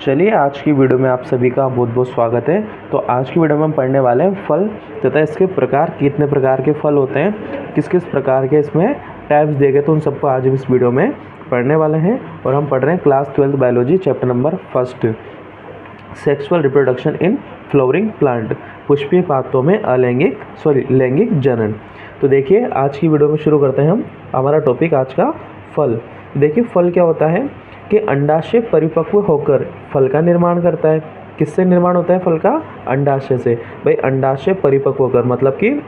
चलिए आज की वीडियो में आप सभी का बहुत बहुत स्वागत है। तो आज की वीडियो में हम पढ़ने वाले हैं फल तथा इसके प्रकार, कितने प्रकार के फल होते हैं, किस किस प्रकार के इसमें टाइप्स दिए गए, तो उन सबको आज हम इस वीडियो में पढ़ने वाले हैं। और हम पढ़ रहे हैं class 12 biology chapter number 1 sexual reproduction in flowering plant, पुष्पीय पातों में लैंगिक जनन। तो देखिए आज की वीडियो में शुरू करते हैं हम हमारा टॉपिक आज का फल। देखिए फल क्या होता है कि अंडाशय परिपक्व होकर फल का निर्माण करता है। किससे निर्माण होता है फल का? अंडाशय से। भाई अंडाशय परिपक्व होकर मतलब कि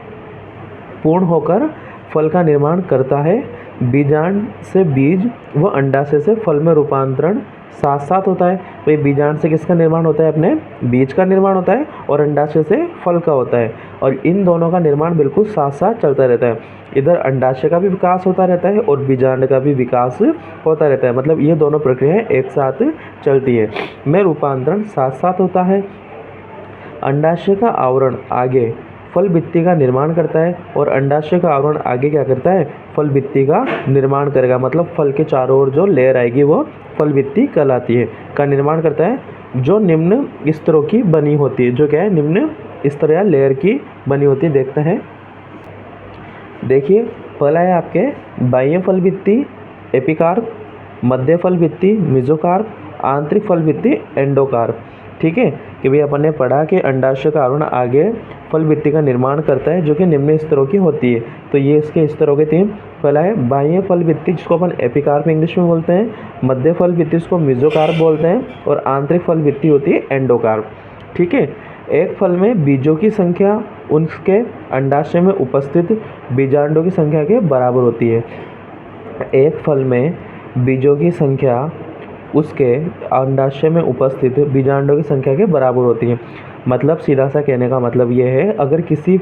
पूर्ण होकर फल का निर्माण करता है। बीजांड से बीज व अंडाशय से फल में रूपांतरण साथ साथ होता है। भाई बीजांड से किसका निर्माण होता है? अपने बीज का निर्माण होता है और अंडाशय से फल का होता है। और इन दोनों का निर्माण बिल्कुल साथ साथ चलता रहता है। इधर अंडाशय का भी विकास होता रहता है और बीजांड का भी विकास होता रहता है। मतलब ये दोनों प्रक्रियाएं एक साथ चलती है। में रूपांतरण साथ साथ होता है। अंडाशय का आवरण आगे फल भित्ति का निर्माण करता है और अंडाशय का आवरण आगे क्या करता है? फल भित्ति का निर्माण करेगा। मतलब फल के चारों ओर जो लेयर आएगी वो फल भित्ति कहलाती है, का निर्माण करता है, जो निम्न स्तरों की बनी होती है। जो क्या है? निम्न स्तर या लेयर की बनी होती है। देखते हैं, देखिए पहला है आपके बाह्य फल भित्ति एपिकार्प, मध्य फल भित्ति मेसोकार्प, आंतरिक फल भित्ति एंडोकार्प। ठीक है कि भाई अपन ने पढ़ा कि अंडाशय का आवरण आगे फल भित्ति का निर्माण करता है जो कि निम्न स्तरों की होती है। तो ये इसके स्तरों के तीन। पहला है बाह्य फल भित्ति जिसको अपन एपिकार्प इंग्लिश में बोलते हैं, मध्य फल भित्ति जिसको मेसोकार्प बोलते हैं और आंतरिक फल भित्ति होती है एंडोकार्प। ठीक है, एक फल में बीजों की संख्या उनके अंडाशय में उपस्थित बीजांडों की संख्या के बराबर होती है। एक फल में बीजों की संख्या उसके अंडाशय में उपस्थित बीजांडों की संख्या के बराबर होती है। मतलब सीधा सा कहने का मतलब ये है, अगर किसी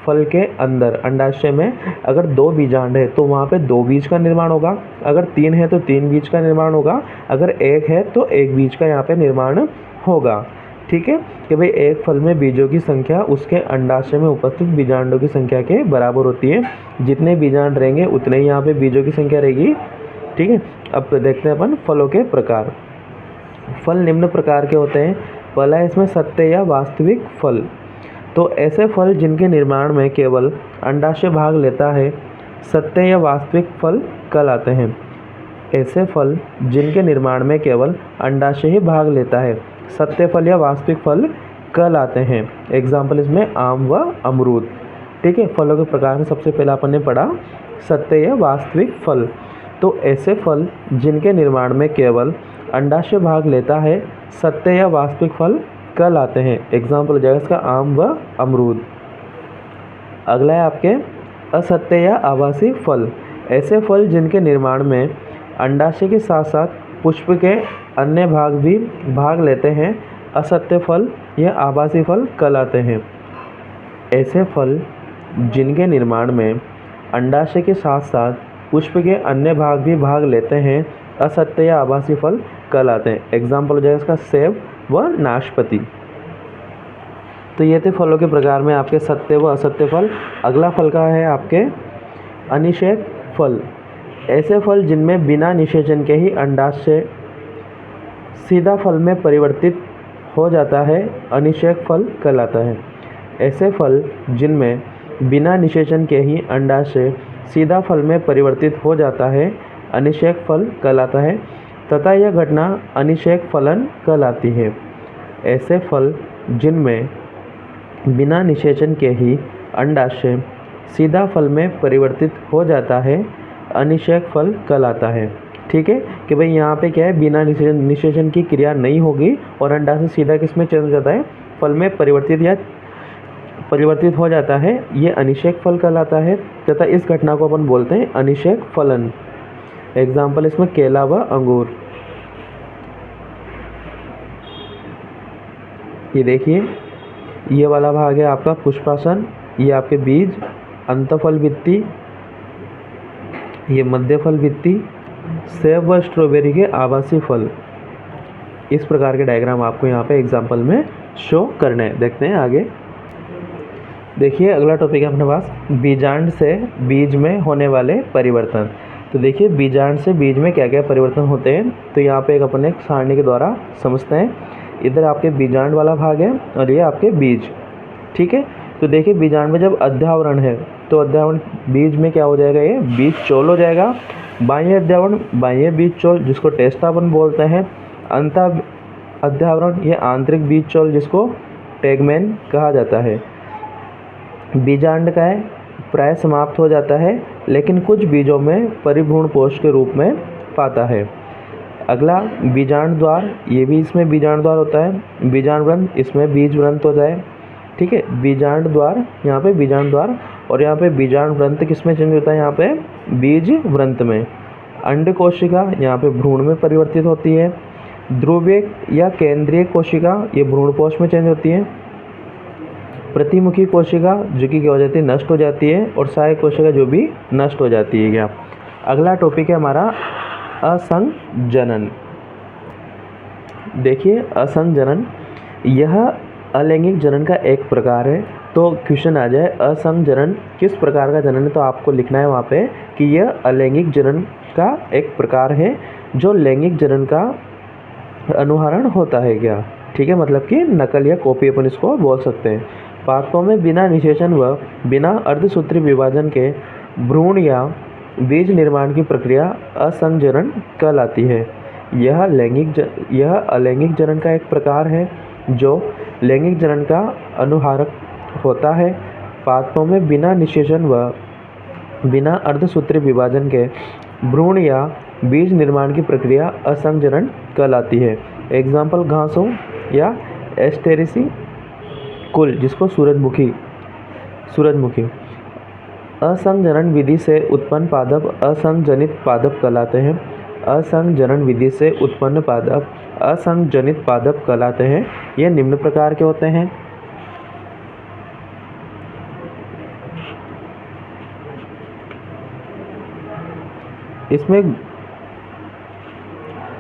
फल के अंदर अंडाशय में अगर 2 बीजांड है तो वहाँ पे 2 बीज का निर्माण होगा, अगर 3 है तो 3 बीज का निर्माण होगा, अगर 1 है तो 1 बीज का यहाँ पे निर्माण होगा। ठीक है कि भाई एक फल में बीजों की संख्या उसके अंडाशय में उपस्थित बीजांडों की संख्या के बराबर होती है। जितने बीजांड रहेंगे उतने ही यहाँ पे बीजों की संख्या रहेगी। ठीक है, अब देखते हैं अपन फलों के प्रकार। फल निम्न प्रकार के होते हैं। पहला है इसमें सत्य या वास्तविक फल। तो ऐसे फल जिनके निर्माण में केवल अंडाशय भाग लेता है सत्य या वास्तविक फल कहलाते हैं। ऐसे फल जिनके निर्माण में केवल अंडाशय ही भाग लेता है सत्य फल या वास्तविक फल कहलाते हैं। एग्जाम्पल इसमें आम व अमरूद। ठीक है, फलों के प्रकार में सबसे पहला अपन ने पढ़ा सत्य या वास्तविक फल। तो ऐसे फल जिनके निर्माण में केवल अंडाशय भाग लेता है सत्य या वास्तविक फल कहलाते हैं। एग्जाम्पल हो जाएगा इसका आम व अमरूद। अगला है आपके असत्य या आभासी फल। ऐसे फल जिनके निर्माण में अंडाशय के साथ साथ पुष्प के अन्य भाग भी भाग लेते हैं असत्य फल या आभासी फल कहलाते हैं। ऐसे फल जिनके निर्माण में अंडाशय के साथ साथ पुष्प के अन्य भाग भी भाग लेते हैं असत्य या आभासी फल कहलाते हैं। एग्जाम्पल हो जाएगा इसका सेब व नाशपाती। तो ये थे फलों के प्रकार में आपके सत्य व असत्य फल। अगला फल का है आपके अनिषेक फल। ऐसे फल जिनमें बिना निषेचन के ही अंडाशय सीधा फल में परिवर्तित हो जाता है अनिषेक फल कहलाता है। ऐसे फल जिनमें बिना निषेचन के ही अंडाशय सीधा फल में परिवर्तित हो जाता है अनिषेक फल कहलाता है तथा यह घटना अनिषेक फलन कहलाती है। ऐसे फल जिनमें बिना निषेचन के ही अंडाशय सीधा फल में परिवर्तित हो जाता है अनिषेक फल कहलाता है। ठीक है कि भाई यहाँ पे क्या है, बिना निषेचन की क्रिया नहीं होगी और अंडाशय सीधा किस में चेंज हो जाता है? फल में परिवर्तित हो जाता है, ये अनिषेक फल कहलाता है तथा इस घटना को अपन बोलते हैं अनिषेक फलन। एग्जाम्पल इसमें केला व अंगूर। ये देखिए ये वाला भाग है आपका पुष्पासन, ये आपके बीज, अंतफल भित्ति, ये मध्य फल भित्ति, सेब व स्ट्रॉबेरी के आभासी फल। इस प्रकार के डायग्राम आपको यहाँ पे एग्जाम्पल में शो करने हैं। देखते हैं आगे। देखिए अगला टॉपिक है अपने पास बीजांड से बीज में होने वाले परिवर्तन। तो देखिए बीजांड से बीज में क्या क्या परिवर्तन होते हैं, तो यहाँ पे एक अपने सारणी के द्वारा समझते हैं। इधर आपके बीजांड वाला भाग है और ये आपके बीज, ठीक है। तो देखिए बीजांड में जब अध्यावरण है तो अध्यावरण बीज में क्या हो जाएगा, ये बीज चोल हो जाएगा। बाह्य अध्यावरण बाह्य बीज चोल जिसको टेस्टावन बोलते हैं। अंत अध्यावरण ये आंतरिक बीज चोल जिसको टेगमेन कहा जाता है। बीजांड का प्राय समाप्त हो जाता है, लेकिन कुछ बीजों में परिभ्रूण कोश के रूप में पाता है। अगला बीजांड द्वार, ये भी इसमें बीजांड द्वार होता है। बीजांड व्रंत, इसमें बीज व्रंत हो जाए, ठीक है। बीजांड द्वार, यहाँ पे बीजांड द्वार, और यहाँ पे बीजांड व्रंत किसमें चेंज होता है, यहाँ पे बीज व्रंत में। अंड कोशिका यहाँ पे भ्रूण में परिवर्तित होती है। ध्रुवीय या केंद्रीय कोशिका ये भ्रूणपोष में चेंज होती है। प्रतिमुखी कोशिका जो कि क्या हो जाती है, नष्ट हो जाती है, और सहायक कोशिका जो भी नष्ट हो जाती है। क्या अगला टॉपिक है हमारा असंजनन। देखिए असंजनन यह अलैंगिक जनन का एक प्रकार है। तो क्वेश्चन आ जाए असंजनन किस प्रकार का जनन है, तो आपको लिखना है वहाँ पे कि यह अलैंगिक जनन का एक प्रकार है जो लैंगिक जनन का अनुहरण होता है। क्या ठीक है, मतलब कि नकल या कॉपी अपन इसको बोल सकते हैं। पादपों में बिना निषेचन व बिना अर्धसूत्री विभाजन के भ्रूण या बीज निर्माण की प्रक्रिया असंजनन कहलाती है। यह अलैंगिक जनन का एक प्रकार है जो लैंगिक जनन का अनुहारक होता है। पादपों में बिना निषेचन व बिना अर्धसूत्री विभाजन के भ्रूण या बीज निर्माण की प्रक्रिया असंजनन कहलाती है। एग्जाम्पल घासों या एस्टेरेसी कुल जिसको सूरजमुखी। असंजनन विधि से उत्पन्न पादप असंजनित पादप कहलाते हैं। असंजनन विधि से उत्पन्न पादप असंजनित पादप कहलाते हैं। ये निम्न प्रकार के होते हैं।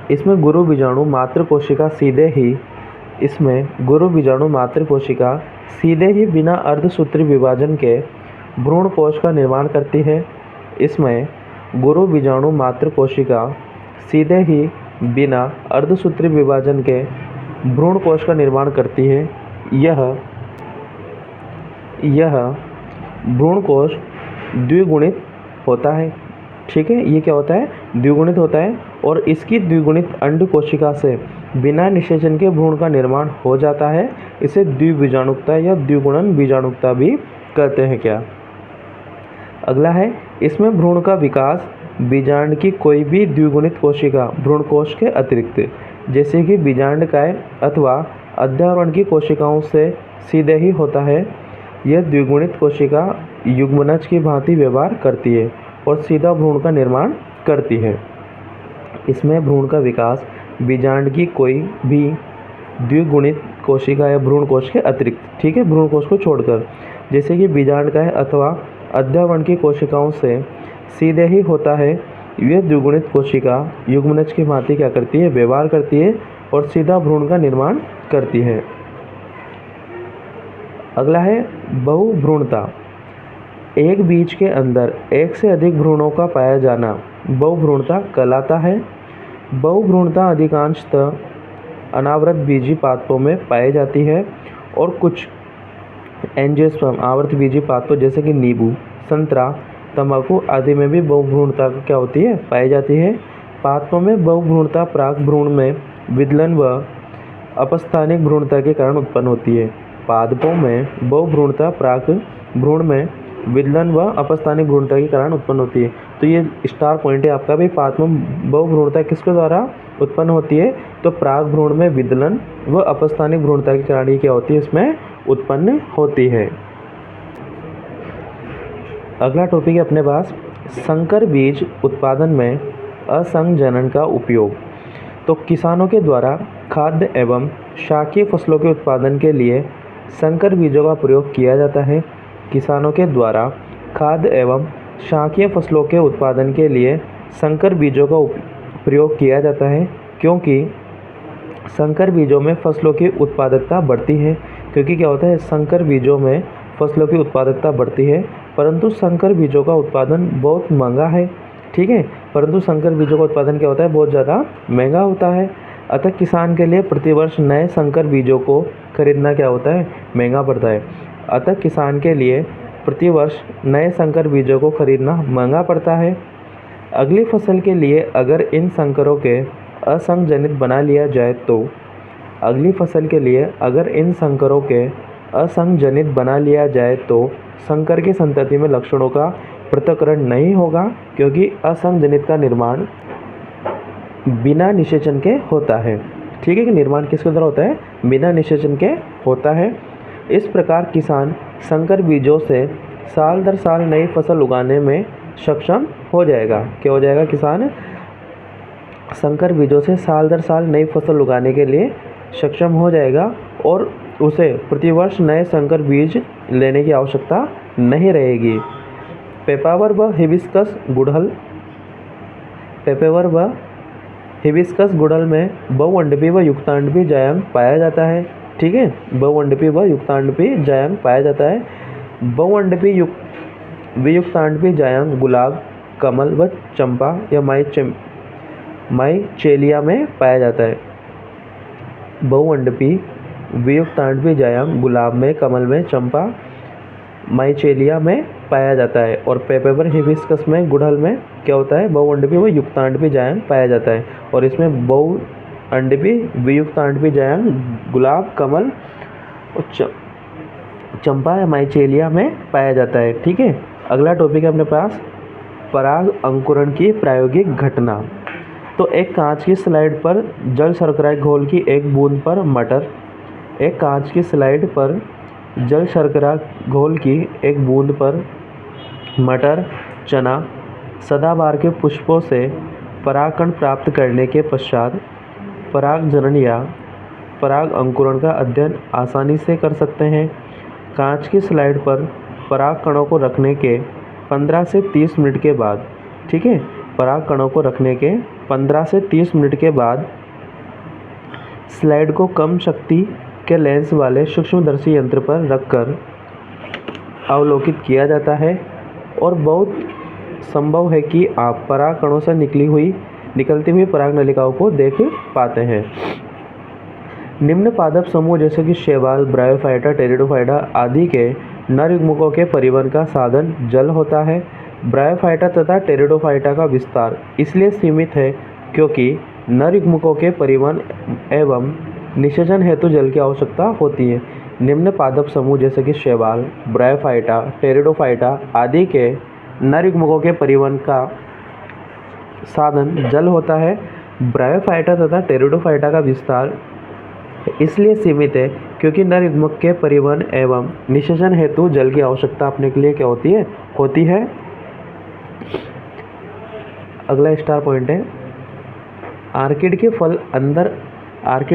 इसमें गुरु बीजाणु मात्र कोशिका सीधे ही बिना अर्धसूत्री विभाजन के भ्रूण कोश का निर्माण करती है। इसमें गुरु बीजाणु मात्र कोशिका सीधे ही बिना अर्धसूत्री विभाजन के भ्रूण कोश का निर्माण करती है। यह भ्रूण कोश द्विगुणित होता है, ठीक है। ये क्या होता है, द्विगुणित होता है, और इसकी द्विगुणित अंड कोशिका से बिना निषेचन के भ्रूण का निर्माण हो जाता है। इसे द्विबीजाणुकता या द्विगुणन बीजाणुकता भी कहते हैं। क्या अगला है, इसमें भ्रूण का विकास बीजांड की कोई भी द्विगुणित कोशिका भ्रूण कोश के अतिरिक्त, जैसे कि बीजांडकाय अथवा अध्यावरण की कोशिकाओं से सीधे ही होता है। यह द्विगुणित कोशिका युग्मनज की भांति व्यवहार करती है और सीधा भ्रूण का निर्माण करती है। इसमें भ्रूण का विकास बीजांड की कोई भी द्विगुणित कोशिका या भ्रूण कोश के अतिरिक्त, ठीक है, भ्रूण कोश को छोड़कर, जैसे कि बीजांडकाय अथवा अध्यावरण की कोशिकाओं से सीधे ही होता है। यह द्विगुणित कोशिका युग्मनज की भांति क्या करती है, व्यवहार करती है और सीधा भ्रूण का निर्माण करती है। अगला है बहुभ्रूणता। एक बीज के अंदर एक से अधिक भ्रूणों का पाया जाना बहुभ्रूणता कहलाता है। बहुभ्रूणता अधिकांशतः अनावृत बीजी पादपों में पाई जाती है और कुछ एंजियोस्पर्म आवृत बीजी पादपों जैसे कि नींबू, संतरा, तंबाकू आदि में भी बहुभ्रूणता क्या होती है, पाई जाती है। पादपों में बहुभ्रूणता प्राक भ्रूण में विदलन व अपस्थानिक भ्रूणता के कारण उत्पन्न होती है। पादपों में बहुभ्रूणता प्राक भ्रूण में विदलन व अपस्थानिक भ्रूणता के कारण उत्पन्न होती है। तो ये स्टार पॉइंट है आपका भी, पादपों में बहुभ्रूणता किसके द्वारा उत्पन्न होती है, तो प्राक भ्रूण में विदलन व अपस्थानिक भ्रूणता के कारण ये क्या होती है, इसमें उत्पन्न होती है। अगला टॉपिक है अपने पास संकर बीज उत्पादन में असंजनन का उपयोग। तो किसानों के द्वारा खाद्य एवं शाकीय फसलों के उत्पादन के लिए संकर बीजों का प्रयोग किया जाता है। किसानों के द्वारा खाद्य एवं शाकीय फसलों के उत्पादन के लिए संकर बीजों का प्रयोग किया जाता है, क्योंकि संकर बीजों में फसलों की उत्पादकता बढ़ती है। क्योंकि क्या होता है, संकर बीजों में फसलों की उत्पादकता बढ़ती है, परंतु संकर बीजों का उत्पादन बहुत महंगा है। ठीक है। परंतु संकर बीजों का उत्पादन क्या होता है, बहुत ज़्यादा महंगा होता है। अतः किसान के लिए प्रतिवर्ष नए संकर बीजों को खरीदना क्या होता है, महंगा पड़ता है। अतः किसान के लिए प्रतिवर्ष नए संकर बीजों को खरीदना महंगा पड़ता है। अगली फसल के लिए अगर इन संकरों के असंगजनित बना लिया जाए तो अगली फसल के लिए अगर इन संकरों के असंगजनित बना लिया जाए तो संकर की संतति में लक्षणों का पृथक्करण नहीं होगा, क्योंकि असंगजनित का निर्माण बिना निषेचन के होता है। ठीक है, कि निर्माण किसके द्वारा होता है, बिना निषेचन के होता है। इस प्रकार किसान संकर बीजों से साल दर साल नई फसल उगाने में सक्षम हो जाएगा। क्या हो जाएगा, किसान संकर बीजों से साल दर साल नई फसल उगाने के लिए सक्षम हो जाएगा और उसे प्रतिवर्ष नए संकर बीज लेने की आवश्यकता नहीं रहेगी। पेपावर व हिबिस्कस गुड़हल, पेपेवर व हिबिस्कस गुड़हल में बहुअंडपी व युक्तांडपी जायंग पाया जाता है। ठीक है, बहुअंडपी व युक्तांडपी जायंग पाया जाता है। बहुअंडपी वियुक्तांडपी जायंग गुलाब, कमल व चंपा या माइचेलिया में पाया जाता है। बहुअंडपी वियुक्तांडपी जायंग गुलाब में, कमल में, चंपा, माइचेलिया में पाया जाता है। और पेपेवर हिबिस्कस में, गुड़हल में क्या होता है, बहुअंडपी व युक्तांडपी जायंग पाया जाता है। और इसमें बहुअंडपी वियुक्तांडपी जायंग गुलाब, कमल और चंपा या माइचेलिया में पाया जाता है। ठीक है, अगला टॉपिक है अपने पास पराग अंकुरण की प्रायोगिक घटना। तो एक कांच की स्लाइड पर जल शर्करा घोल की एक बूंद पर मटर, एक कांच की स्लाइड पर जल शर्करा घोल की एक बूंद पर मटर, चना, सदाबहार के पुष्पों से परागकण प्राप्त करने के पश्चात पराग जनन या पराग अंकुरण का अध्ययन आसानी से कर सकते हैं। कांच की स्लाइड पर पराग कणों को रखने के 15 से 30 मिनट के बाद, ठीक है, पराग कणों को रखने के 15 से 30 मिनट के बाद स्लाइड को कम शक्ति के लेंस वाले सूक्ष्मदर्शी यंत्र पर रखकर अवलोकित किया जाता है और बहुत संभव है कि आप पराग कणों से निकलती हुई पराग नलिकाओं को देख पाते हैं। निम्न पादप समूह जैसे कि शैवाल, ब्रायोफाइटा, टेरिडोफाइटा आदि के नर युग्मकों के परिवहन का साधन जल होता है। ब्रायोफाइटा तथा टेरिडोफाइटा का विस्तार इसलिए सीमित है क्योंकि नर युग्मकों के परिवहन एवं निषेचन हेतु जल की आवश्यकता होती है। निम्न पादप समूह जैसे कि शैवाल, ब्रायोफाइटा, टेरिडोफाइटा आदि के नर युग्मकों के परिवहन का साधन जल होता है। ब्रायोफाइटा तथा टेरिडोफाइटा का विस्तार इसलिए सीमित है क्योंकि नर युग्मक के परिवहन एवं निषेचन हेतु जल की आवश्यकता अपने के लिए क्या होती है। अगला स्टार पॉइंट है आर्किड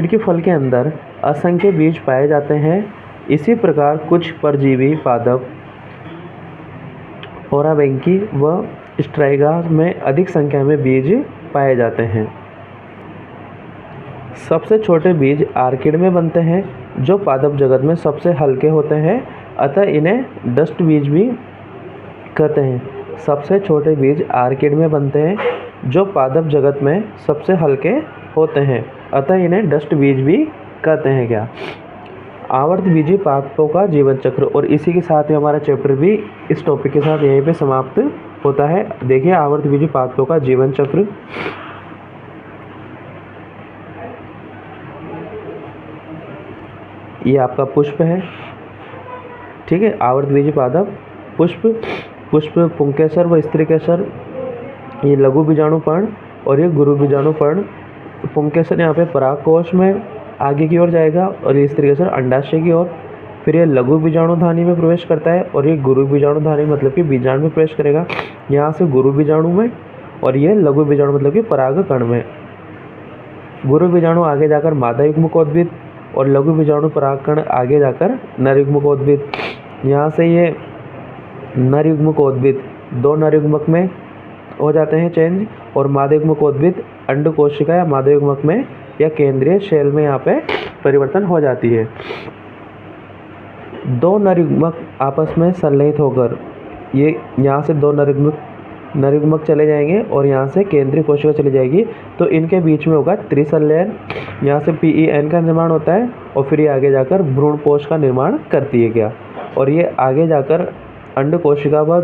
के फल के अंदर असंख्य बीज पाए जाते हैं। इसी प्रकार कुछ परजीवी पादप ओराबैंकी व स्ट्राइगा में अधिक संख्या में बीज पाए जाते हैं। सबसे छोटे बीज आर्किड में बनते हैं जो पादप जगत में सबसे हल्के होते हैं, अतः इन्हें डस्ट बीज भी कहते हैं। सबसे छोटे बीज आर्किड में बनते हैं जो पादप जगत में सबसे हल्के होते हैं, अतः इन्हें डस्ट बीज भी कहते हैं। क्या, आवर्त बीजी पादपों का जीवन चक्र। और इसी के साथ ही हमारा चैप्टर भी इस टॉपिक के साथ यहीं पे समाप्त होता है। देखिए आवर्त बीजी पादपों का जीवन चक्र। ये आपका पुष्प है, ठीक है, आवर्त बीजी पादप पुष्प पुंकेसर व स्त्रीकेसर, ये लघु बीजाणुपर्ण और ये गुरु बीजाणुपर्ण। पुंकेसर यहाँ पे परागकोश में आगे की ओर जाएगा और ये स्त्रीकेसर अंडाशय की ओर। फिर ये लघु बीजाणुधानी में प्रवेश करता है और ये गुरु बीजाणुधानी मतलब कि बीजाणु में प्रवेश करेगा, यहाँ से गुरु बीजाणु में, और ये लघु बीजाणु मतलब कि परागकण में। गुरु बीजाणु आगे जाकर मादा युग्मकोद्भिद और लघु बीजाणु परागकण आगे जाकर नर युग्मकोद्भिद। यहाँ से ये नर युग्मकोद्भिद दो नर युग्मक में हो जाते हैं चेंज, और मादा युग्मकोद्भिद अंड कोशिका या मादा युग्मक में या केंद्रीय शेल में यहाँ पे परिवर्तन हो जाती है। दो नर युग्मक आपस में संलयित होकर ये यहाँ से दो नर युग्मक नरयुग्मक चले जाएंगे और यहाँ से केंद्रीय कोशिका चली जाएगी, तो इनके बीच में होगा त्रिसंलयन। यहाँ से PEN का निर्माण होता है और फिर ये आगे जाकर भ्रूणपोष का निर्माण करती है क्या, और ये आगे जाकर अंड कोशिका व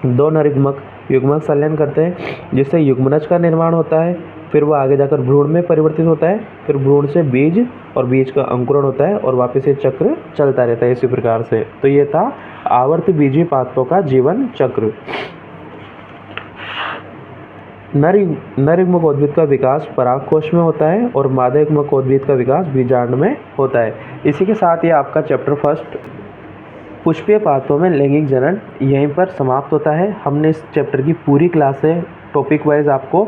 2 नरयुग्मक युग्मक संलयन करते हैं, जिससे युग्मनज का निर्माण होता है। फिर वो आगे जाकर भ्रूण में परिवर्तित होता है, फिर भ्रूण से बीज और बीज का अंकुरण होता है और वापस ये चक्र चलता रहता है इसी प्रकार से। तो ये था आवर्त बीजीय पादपों का जीवन चक्र। नरयुग्मक उद्भिद का विकास परागकोश में होता है और मादा युग्मक उद्भिद का विकास बीजांड में होता है। इसी के साथ ये आपका चैप्टर फर्स्ट पुष्पीय पादपों में लैंगिक जनन यहीं पर समाप्त होता है। हमने इस चैप्टर की पूरी क्लासें टॉपिक वाइज आपको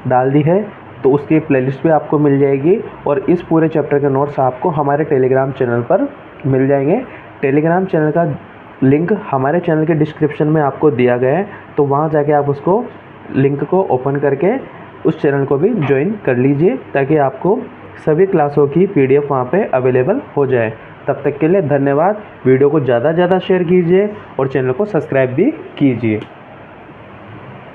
डाल दी है, तो उसकी प्लेलिस्ट भी आपको मिल जाएगी और इस पूरे चैप्टर के नोट्स आपको हमारे टेलीग्राम चैनल पर मिल जाएंगे। टेलीग्राम चैनल का लिंक हमारे चैनल के डिस्क्रिप्शन में आपको दिया गया है, तो वहाँ जाके आप उसको लिंक को ओपन करके उस चैनल को भी ज्वाइन कर लीजिए, ताकि आपको सभी क्लासों की PDF वहाँ पे अवेलेबल हो जाए। तब तक के लिए धन्यवाद। वीडियो को ज़्यादा से ज़्यादा शेयर कीजिए और चैनल को सब्सक्राइब भी कीजिए।